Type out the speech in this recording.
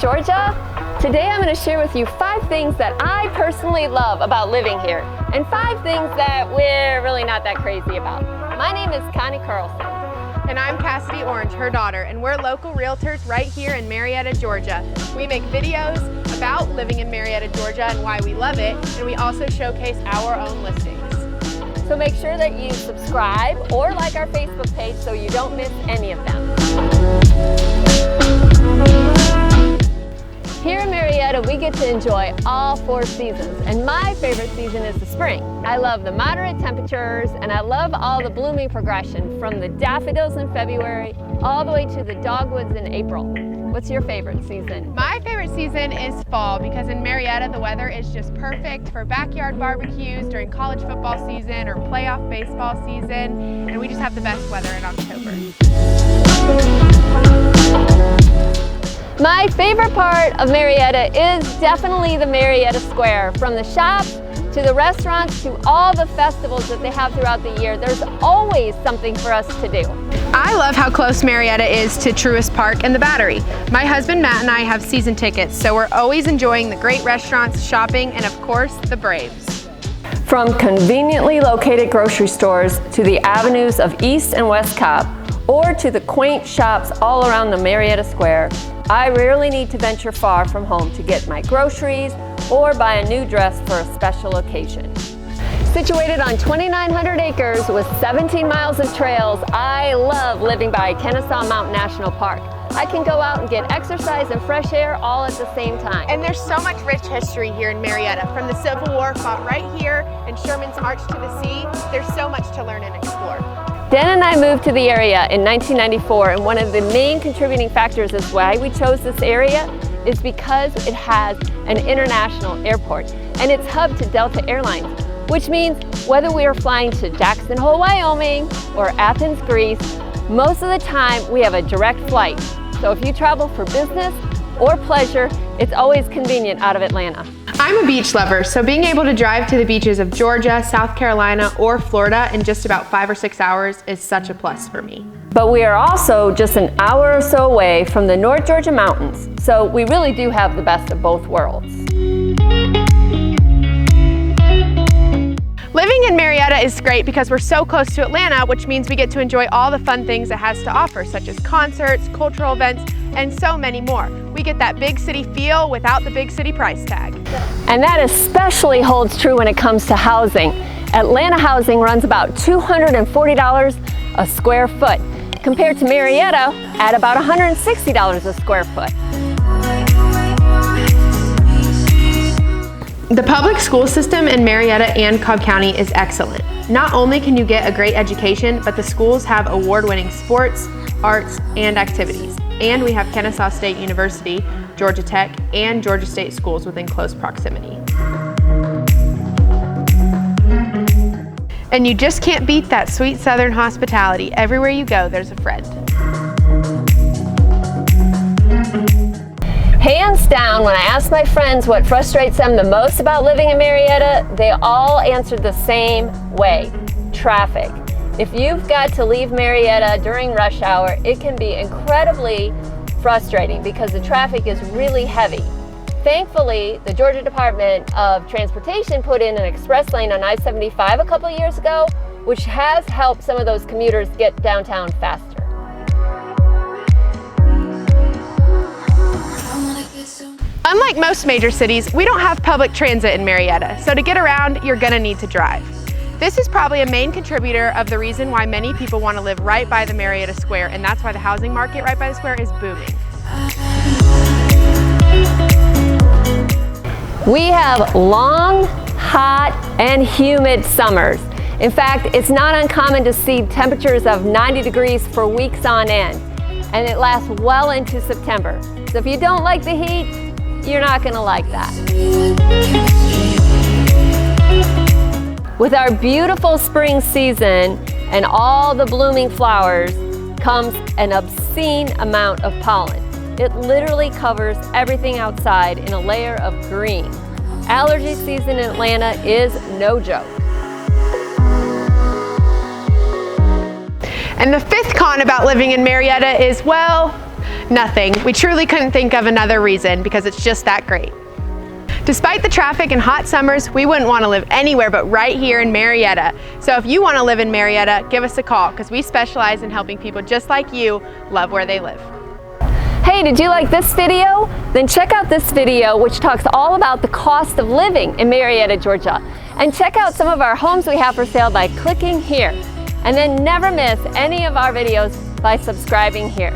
Georgia. Today I'm going to share with you 5 things that I personally love about living here and 5 things that we're really not that crazy about. My name is Connie Carlson. And I'm Cassidy Orange, her daughter, and we're local realtors right here in Marietta, Georgia. We make videos about living in Marietta, Georgia and why we love it, and we also showcase our own listings. So make sure that you subscribe or like our Facebook page so you don't miss any of them. Here in Marietta, we get to enjoy all 4 seasons, and my favorite season is the spring. I love the moderate temperatures, and I love all the blooming progression from the daffodils in February all the way to the dogwoods in April. What's your favorite season? My favorite season is fall because in Marietta the weather is just perfect for backyard barbecues during college football season or playoff baseball season, and we just have the best weather in October. My favorite part of Marietta is definitely the Marietta Square. From the shops to the restaurants to all the festivals that they have throughout the year, there's always something for us to do. I love how close Marietta is to Truist Park and the Battery. My husband Matt and I have season tickets, so we're always enjoying the great restaurants, shopping, and of course, the Braves. From conveniently located grocery stores to the avenues of East and West Cobb, or to the quaint shops all around the Marietta Square, I rarely need to venture far from home to get my groceries or buy a new dress for a special occasion. Situated on 2,900 acres with 17 miles of trails, I love living by Kennesaw Mountain National Park. I can go out and get exercise and fresh air all at the same time. And there's so much rich history here in Marietta, from the Civil War fought right here and Sherman's March to the sea. There's so much to learn and explore. Dan and I moved to the area in 1994, and one of the main contributing factors as why we chose this area is because it has an international airport and it's hub to Delta Airlines, which means whether we are flying to Jackson Hole, Wyoming or Athens, Greece, most of the time we have a direct flight. So if you travel for business or pleasure, it's always convenient out of Atlanta. I'm a beach lover, so being able to drive to the beaches of Georgia, South Carolina, or Florida in just about 5 or 6 hours is such a plus for me. But we are also just an hour or so away from the North Georgia mountains, so we really do have the best of both worlds. Living in Marietta is great because we're so close to Atlanta, which means we get to enjoy all the fun things it has to offer, such as concerts, cultural events, and so many more. We get that big city feel without the big city price tag. And that especially holds true when it comes to housing. Atlanta housing runs about $240 a square foot, compared to Marietta at about $160 a square foot. The public school system in Marietta and Cobb County is excellent. Not only can you get a great education, but the schools have award-winning sports, arts, and activities. And we have Kennesaw State University, Georgia Tech, and Georgia State schools within close proximity. And you just can't beat that sweet Southern hospitality. Everywhere you go, there's a friend. Hands down, when I asked my friends what frustrates them the most about living in Marietta, they all answered the same way: traffic. If you've got to leave Marietta during rush hour, it can be incredibly frustrating because the traffic is really heavy. Thankfully, the Georgia Department of Transportation put in an express lane on I-75 a couple of years ago, which has helped some of those commuters get downtown faster. Unlike most major cities, we don't have public transit in Marietta, so to get around, you're gonna need to drive. This is probably a main contributor of the reason why many people want to live right by the Marietta Square, and that's why the housing market right by the square is booming. We have long, hot, and humid summers. In fact, it's not uncommon to see temperatures of 90 degrees for weeks on end, and it lasts well into September. So if you don't like the heat, you're not going to like that. With our beautiful spring season and all the blooming flowers comes an obscene amount of pollen. It literally covers everything outside in a layer of green. Allergy season in Atlanta is no joke. And the 5th con about living in Marietta is, well, Nothing. We truly couldn't think of another reason because it's just that great. Despite the traffic and hot summers, we wouldn't want to live anywhere but right here in Marietta. So if you want to live in Marietta, give us a call because we specialize in helping people just like you love where they live. Hey, did you like this video? Then check out this video which talks all about the cost of living in Marietta, Georgia. And check out some of our homes we have for sale by clicking here. And then never miss any of our videos by subscribing here.